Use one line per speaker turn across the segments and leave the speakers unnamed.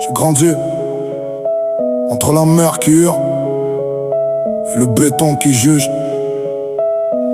J'ai grandi entre la mercure et le béton qui juge.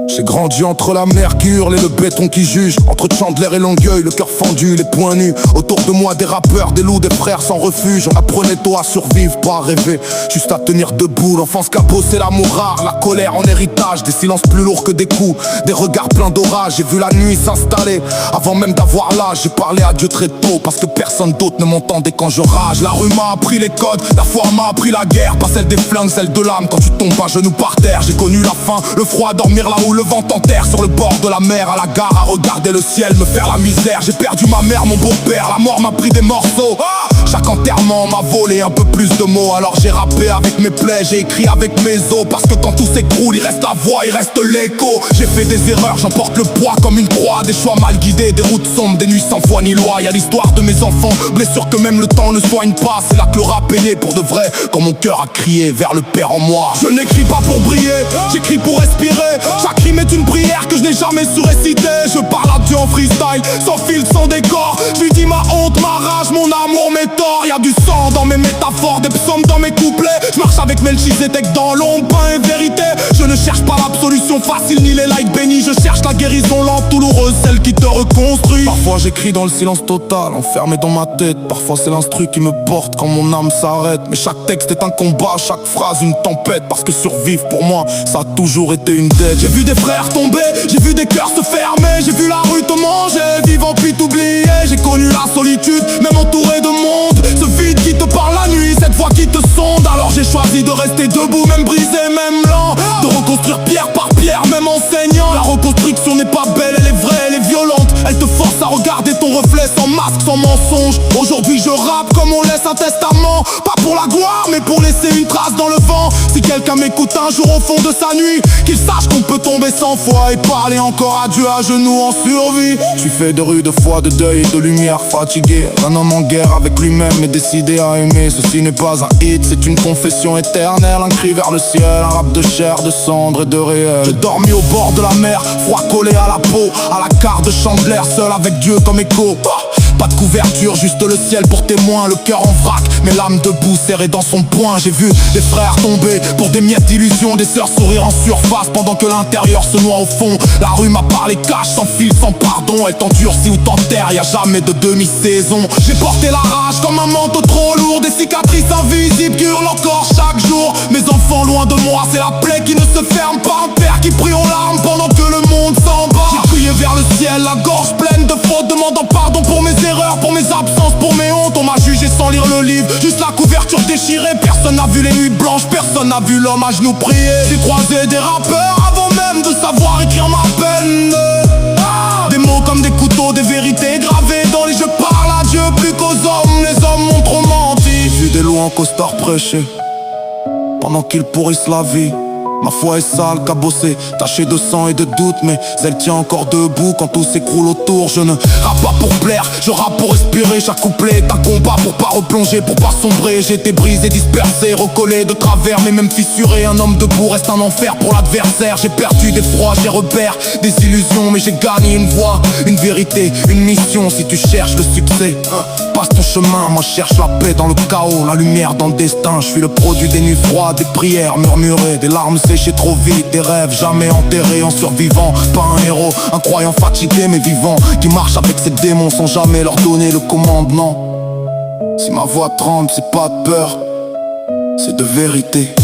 J'ai grandi entre la mercure et le béton qui juge. Entre Chandler et Longueuil, le cœur fendu, les poings nus. Autour de moi des rappeurs, des loups, des frères sans refuge. On apprenait tôt à survivre, pas à rêver, juste à tenir debout. L'enfance cabot, c'est l'amour rare, la colère en héritage. Des silences plus lourds que des coups, des regards pleins d'orage. J'ai vu la nuit s'installer, avant même d'avoir l'âge. J'ai parlé à Dieu très tôt, parce que personne d'autre ne m'entendait quand je rage. La rue m'a appris les codes, la foi m'a appris la guerre. Pas celle des flingues, celle de l'âme, quand tu tombes à genoux par terre. J'ai connu la faim, le froid, dormir là où le vent t'enterre. Sur le bord de la mer, à la gare, à regarder le ciel, me faire la misère. J'ai perdu ma mère, mon beau-père, la mort m'a pris des morceaux. Chaque enterrement m'a volé un peu plus de mots. Alors j'ai rappé avec mes plaies, j'ai écrit avec mes os. Parce que quand tout s'écroule, il reste la voix, il reste l'écho. J'ai fait des erreurs, j'en porte le poids comme une croix. Des choix mal guidés, des routes sombres, des nuits sans foi ni loi. Y'a l'histoire de mes enfants, blessures que même le temps ne soigne pas. C'est là que le rap est né pour de vrai, quand mon cœur a crié vers le Père en moi. Je n'écris pas pour briller, j'écris pour respirer. Chaque rime est une prière que je n'ai jamais su réciter. Je parle à Dieu en freestyle, sans fil, sans décor. Je lui dis ma honte, ma rage, mon amour, mes torts. Y'a du sang dans mes métaphores, des psaumes dans mes couplets. Je marche avec Melchizedek dans l'ombre, pain et vérité. Je ne cherche pas l'absolution facile ni les likes bénis. Je cherche la guérison lente, douloureuse, celle qui te reconstruit. Parfois j'écris dans le silence total, enfermé dans ma tête. Parfois c'est l'instru qui me porte quand mon âme s'arrête. Mais chaque texte est un combat, chaque phrase une tempête. Parce que survivre pour moi, ça a toujours été une dette. J'ai vu des frères tomber, j'ai vu des cœurs se fermer. J'ai vu la rue te manger, vivant puis t'oublier. J'ai connu la solitude, même entouré de monde. Ce vide qui te parle la nuit, cette voix qui te sonde. Alors j'ai choisi de rester debout, même brisé, même lent. De reconstruire pierre par pierre, même enseignant. La reconstruction n'est pas belle, elle est vraie, elle est violente. Elle te force à regarder ton reflet sans masque, sans mensonge. Aujourd'hui je rappe comme on laisse un testament. Pas pour la gloire, mais pour laisser une trace dans le vent. Si quelqu'un m'écoute un jour au fond de sa nuit, qu'il sache qu'on peut tomber 100 fois et parler encore à Dieu à genoux en survie. Je suis fait de rues, de foi, de deuil et de lumière, fatigué. Un homme en guerre avec lui-même et décidé à aimer. Ceci n'est pas un hit, c'est une confession éternelle. Un cri vers le ciel, un rap de chair, de cendre et de réel. J'ai dormi au bord de la mer, froid collé à la peau, à la carte de Chandler, seul avec Dieu comme écho. Pas de couverture, juste le ciel pour témoin. Le cœur en vrac, mais l'âme debout, serrée dans son poing. J'ai vu des frères tomber pour des miettes d'illusion, des sœurs sourire en surface pendant que l'intérieur se noie au fond. La rue m'a parlé cash, sans fil, sans pardon. Elle t'endurcit ou t'enterre, y'a jamais de demi-saison. J'ai porté la rage comme un manteau trop lourd, des cicatrices invisibles qui hurlent encore chaque jour. Mes enfants loin de moi, c'est la plaie qui ne se ferme pas. Un père qui prie en larmes pendant que le monde s'en bat. J'ai crié vers le ciel, la gorge pleine de fautes, demandant pardon pour mes erreurs, pour mes absences, pour mes hontes. On m'a jugé sans lire le livre, juste la couverture déchirée. Personne n'a vu les nuits blanches, personne n'a vu l'homme à genoux prier. J'ai croisé des rappeurs avant même de savoir écrire ma peine. Des mots comme des couteaux, des vérités gravées dans les jeux. Parle à Dieu plus qu'aux hommes, les hommes m'ont trop menti. J'ai vu des loups en costard prêcher pendant qu'ils pourrissent la vie. Ma foi est sale, cabossée, tachée de sang et de doute, mais elle tient encore debout quand tout s'écroule autour. Je ne rappe pas pour plaire, je rappe pour respirer. Chaque couplet est un combat pour pas replonger, pour pas sombrer. J'ai été brisé, dispersé, recollé de travers, mais même fissuré. Un homme debout reste un enfer pour l'adversaire. J'ai perdu des froids, j'ai repères, des illusions, mais j'ai gagné une voix, une vérité, une mission. Si tu cherches le succès, passe ton chemin, moi je cherche la paix dans le chaos, la lumière dans le destin. Je suis le produit des nuits froides, des prières murmurées, des larmes séchées trop vite, des rêves jamais enterrés en survivant. Pas un héros, un croyant fatigué mais vivant, qui marche avec ses démons sans jamais leur donner le commandement. Si ma voix tremble, c'est pas de peur, c'est de vérité.